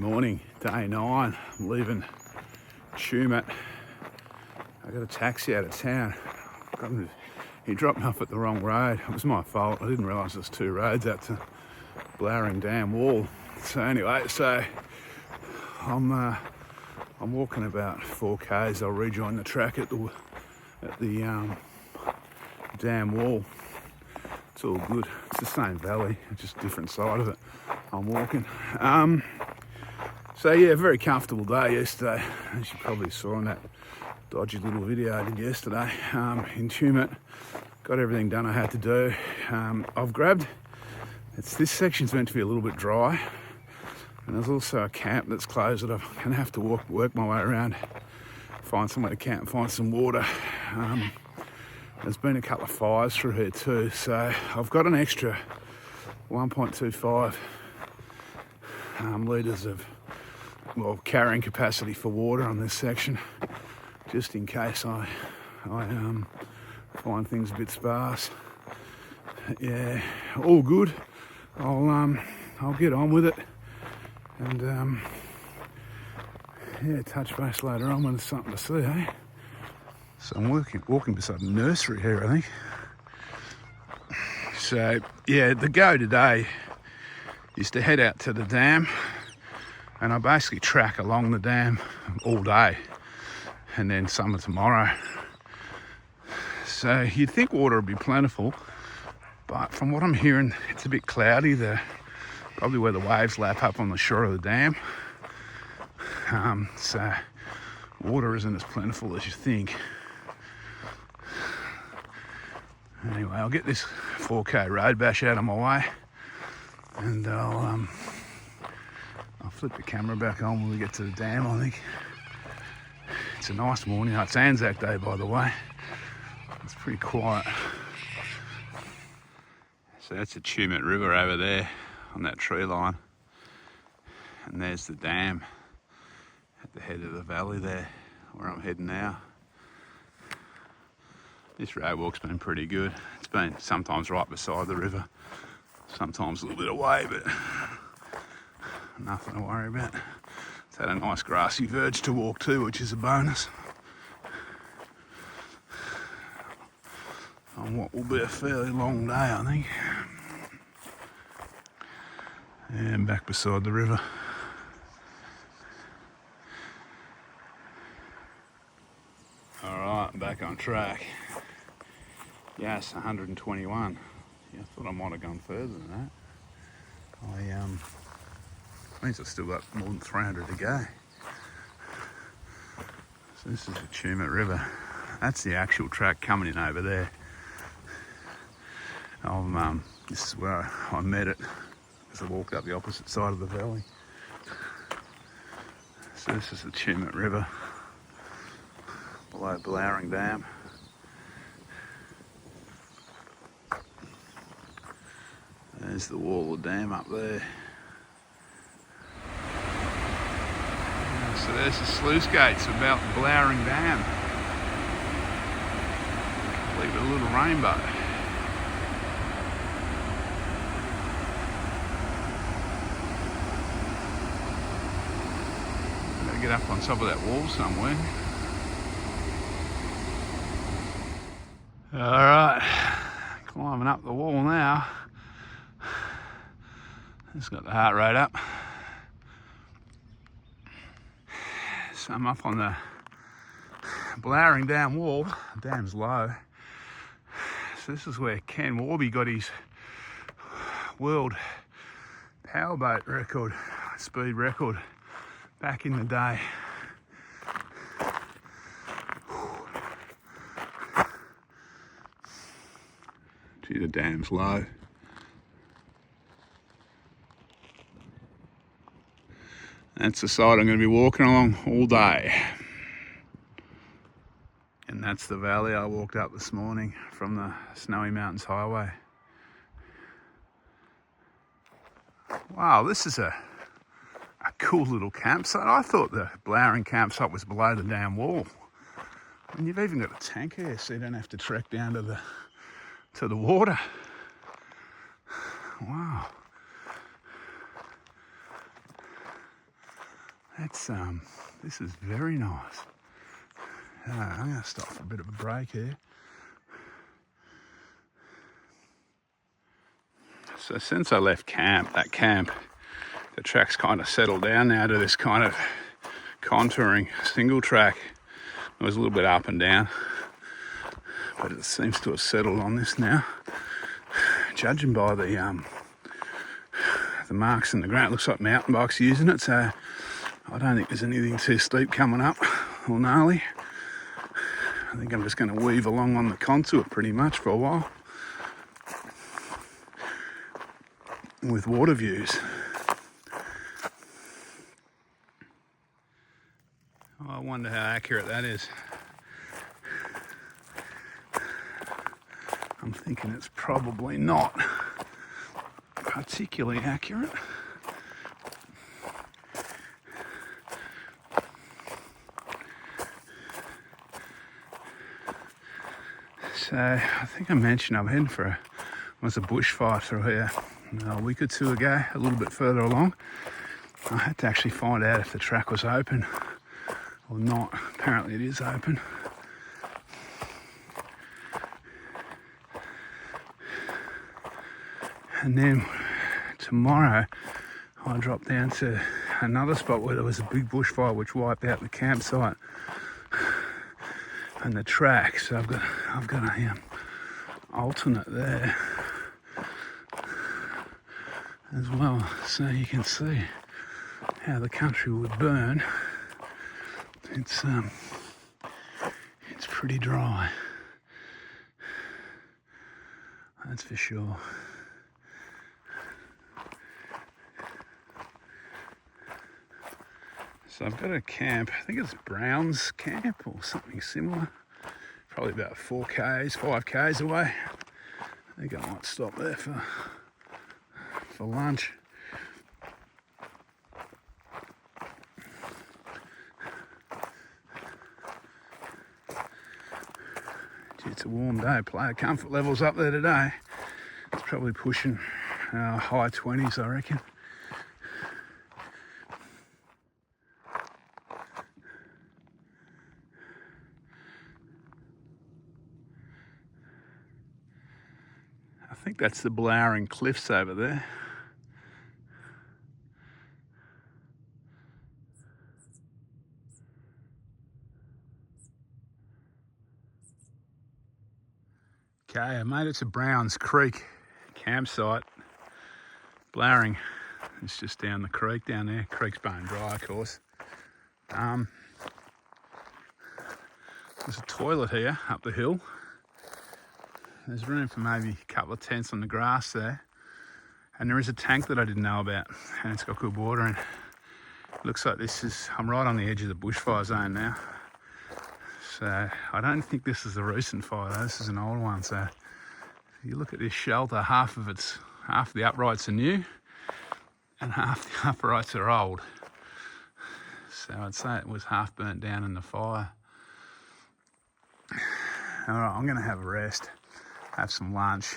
Morning, day 9. I'm leaving Tumut. I got a taxi out of town. He dropped me off at the wrong road. It was my fault. I didn't realise there's two roads out to Blowering Dam wall. So anyway, I'm walking about 4 k's. I'll rejoin the track at the dam wall. It's all good. It's the same valley, it's just a different side of it. I'm walking. So yeah, very comfortable day yesterday, as you probably saw in that dodgy little video I did yesterday in Tumut. Got everything done I had to do. I've grabbed, this section's meant to be a little bit dry, and there's also a camp that's closed that I'm gonna have to work my way around, find somewhere to camp, find some water. There's been a couple of fires through here too, so I've got an extra 1.25 litres of carrying capacity for water on this section, just in case I find things a bit sparse. Yeah, all good. I'll get on with it, and yeah, touch base later on when there's something to see, eh? So I'm walking beside a nursery here, I think. So yeah, the go today is to head out to the dam, and I basically track along the dam all day, and then some of tomorrow. So you'd think water would be plentiful, but from what I'm hearing, it's a bit cloudy there, probably where the waves lap up on the shore of the dam. So water isn't as plentiful as you think. Anyway, I'll get this 4k road bash out of my way, and I'll flip the camera back on when we get to the dam, I think. It's a nice morning. It's Anzac Day, by the way. It's pretty quiet. So that's the Tumut River over there on that tree line. And there's the dam at the head of the valley there, where I'm heading now. This road walk's been pretty good. It's been sometimes right beside the river, sometimes a little bit away, but nothing to worry about. It's had a nice grassy verge to walk to, which is a bonus on what will be a fairly long day, I think. And back beside the river. Alright, I'm back on track. Yes, 121. Yeah, I thought I might have gone further than that. Means I've still got more than 300 to go. So this is the Tumut River. That's the actual track coming in over there. This is where I met it as I walked up the opposite side of the valley. So this is the Tumut River below Blowering Dam. There's the wall of the dam up there. So there's the sluice gates about Blowering Dam. Leave it a little rainbow. Gotta get up on top of that wall somewhere. Alright, climbing up the wall now. Just got the heart rate up. So I'm up on the Blowering Dam wall. The dam's low. So this is where Ken Warby got his world powerboat record, speed record, back in the day. Gee, the dam's low. That's the side I'm going to be walking along all day. And that's the valley I walked up this morning from the Snowy Mountains Highway. Wow, this is a cool little campsite. I thought the Blowering campsite was below the dam wall. And you've even got a tank here, so you don't have to trek down to the water. Wow. This is very nice. I'm going to stop for a bit of a break here. So since I left that camp, the track's kind of settled down now to this kind of contouring single track. It was a little bit up and down, but it seems to have settled on this now. Judging by the marks in the ground, it looks like mountain bikes using it, so I don't think there's anything too steep coming up or gnarly. I think I'm just going to weave along on the contour pretty much for a while with water views. I wonder how accurate that is. I'm thinking it's probably not particularly accurate. So I think I mentioned I'm heading for a bushfire through here a week or two ago, a little bit further along. I had to actually find out if the track was open or not. Apparently it is open. And then tomorrow I drop down to another spot where there was a big bushfire which wiped out the campsite and the track. So I've got a alternate there as well, so you can see how the country would burn. It's pretty dry, that's for sure. So I've got a camp, I think it's Brown's camp or something similar, probably about 5Ks away. I think I might stop there for lunch. It's a warm day. Player comfort levels up there today. It's probably pushing high 20s, I reckon. I think that's the Blowering Cliffs over there. Okay, I made it to Browns Creek campsite. Blowering is just down the creek down there. Creek's bone dry, of course. There's a toilet here up the hill. There's room for maybe a couple of tents on the grass there. And there is a tank that I didn't know about, and it's got good water in. Looks like I'm right on the edge of the bushfire zone now. So I don't think this is a recent fire though, this is an old one. So if you look at this shelter, half of the uprights are new and half the uprights are old. So I'd say it was half burnt down in the fire. All right, I'm gonna have a rest, have some lunch,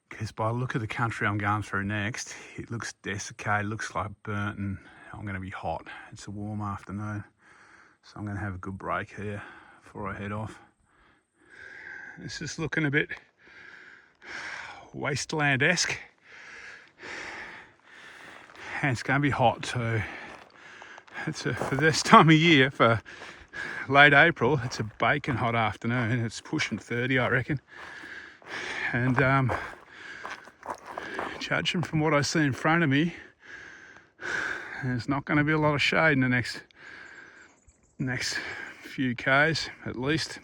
because by the look of the country I'm going through next, it looks desiccated, looks like burnt, and I'm gonna be hot. It's a warm afternoon. So I'm going to have a good break here before I head off. It's just looking a bit wasteland-esque. And it's going to be hot too. For this time of year, for late April, it's a baking hot afternoon. It's pushing 30, I reckon. And judging from what I see in front of me, there's not going to be a lot of shade in the next few Ks at least.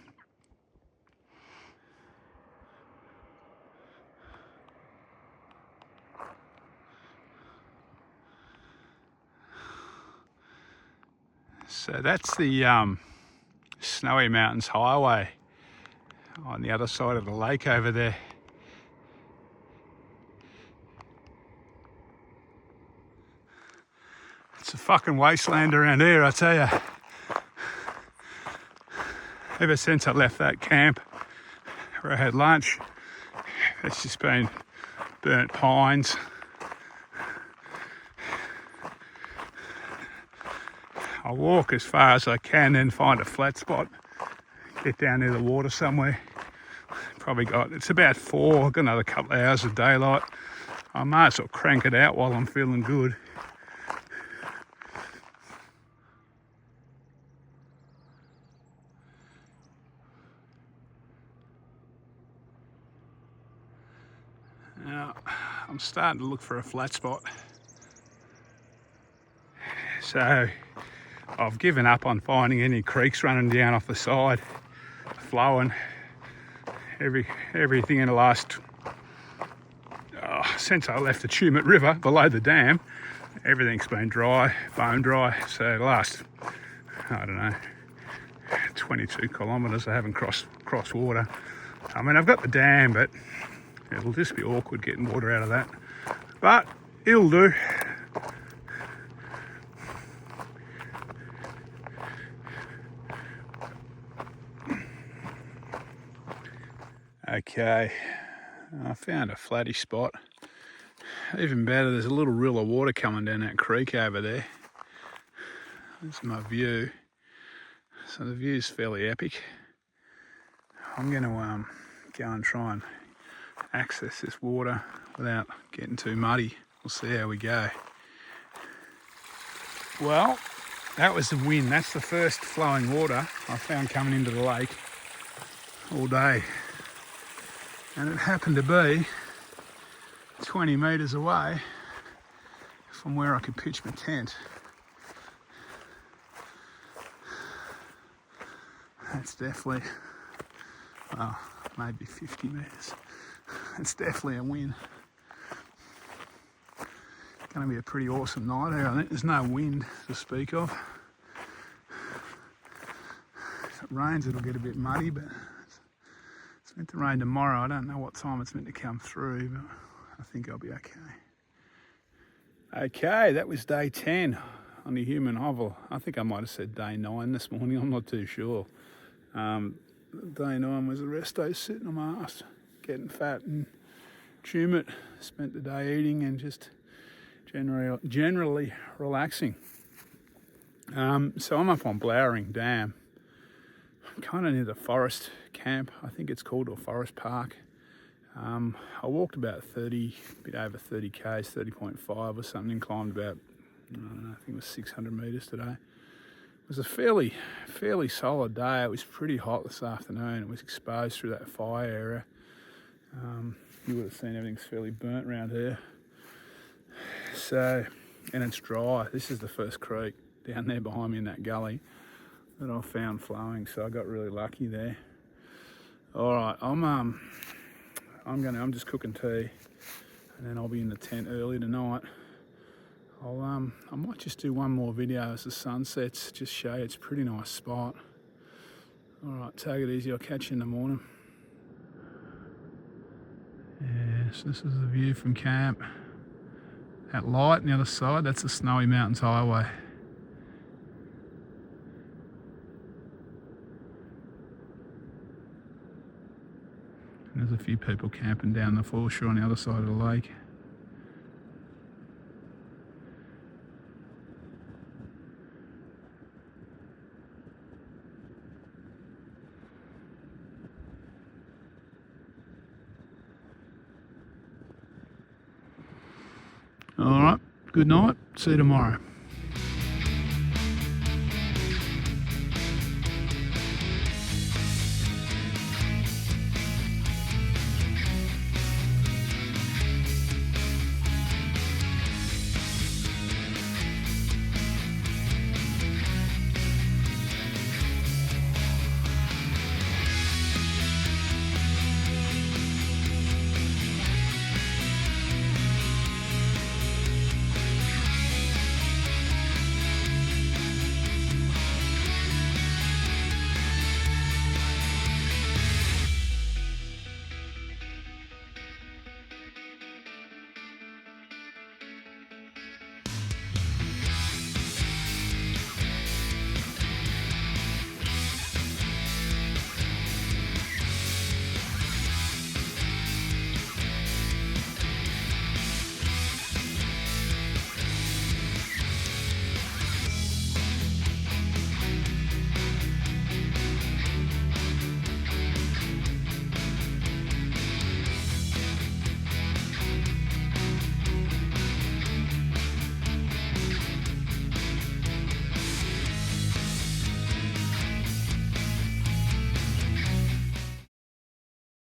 So that's the Snowy Mountains Highway on the other side of the lake over there. It's a fucking wasteland around here, I tell you. Ever since I left that camp where I had lunch, it's just been burnt pines, I'll walk as far as I can, then find a flat spot, get down near the water somewhere. Probably it's about 4, I've got another couple of hours of daylight. I might as well crank it out while I'm feeling good. Now, I'm starting to look for a flat spot. So, I've given up on finding any creeks running down off the side, flowing. Everything in the last, since I left the Tumut River below the dam, everything's been dry, bone dry. So the last, I don't know, 22 kilometres I haven't crossed water. I mean, I've got the dam, but it'll just be awkward getting water out of that. But it'll do. Okay, I found a flattish spot. Even better, there's a little rill of water coming down that creek over there. That's my view. So the view's fairly epic. I'm going to go and try and access this water without getting too muddy. We'll see how we go. Well, that was the Win. That's the first flowing water I found coming into the lake all day. And it happened to be 20 metres away from where I could pitch my tent. That's definitely, well, maybe 50 metres. It's definitely a win. Going to be a pretty awesome night here. I think there's no wind to speak of. If it rains, it'll get a bit muddy, but it's meant to rain tomorrow. I don't know what time it's meant to come through, but I think I'll be okay. Okay, that was day 10 on the Hume and Hovell. I think I might have said day 9 this morning. I'm not too sure. Day 9 was the rest day sitting on my ass, getting fat and Tumut. Spent the day eating and just generally relaxing. So I'm up on Blowering Dam. I'm kind of near the forest camp, I think it's called, or forest park. I walked about a bit over 30 k's, 30.5 or something, climbed about, I don't know, I think it was 600 metres today. It was a fairly solid day. It was pretty hot this afternoon. It was exposed through that fire area. You would have seen everything's fairly burnt around here. So, and it's dry. This is the first creek down there behind me in that gully that I found flowing, so I got really lucky there. All right, I'm just cooking tea, and then I'll be in the tent early tonight. I might just do one more video as the sun sets, just show you it's a pretty nice spot. All right, take it easy. I'll catch you in the morning. Yes, this is the view from camp. That light on the other side, that's the Snowy Mountains Highway. And there's a few people camping down the foreshore on the other side of the lake. All right, good night. See you tomorrow.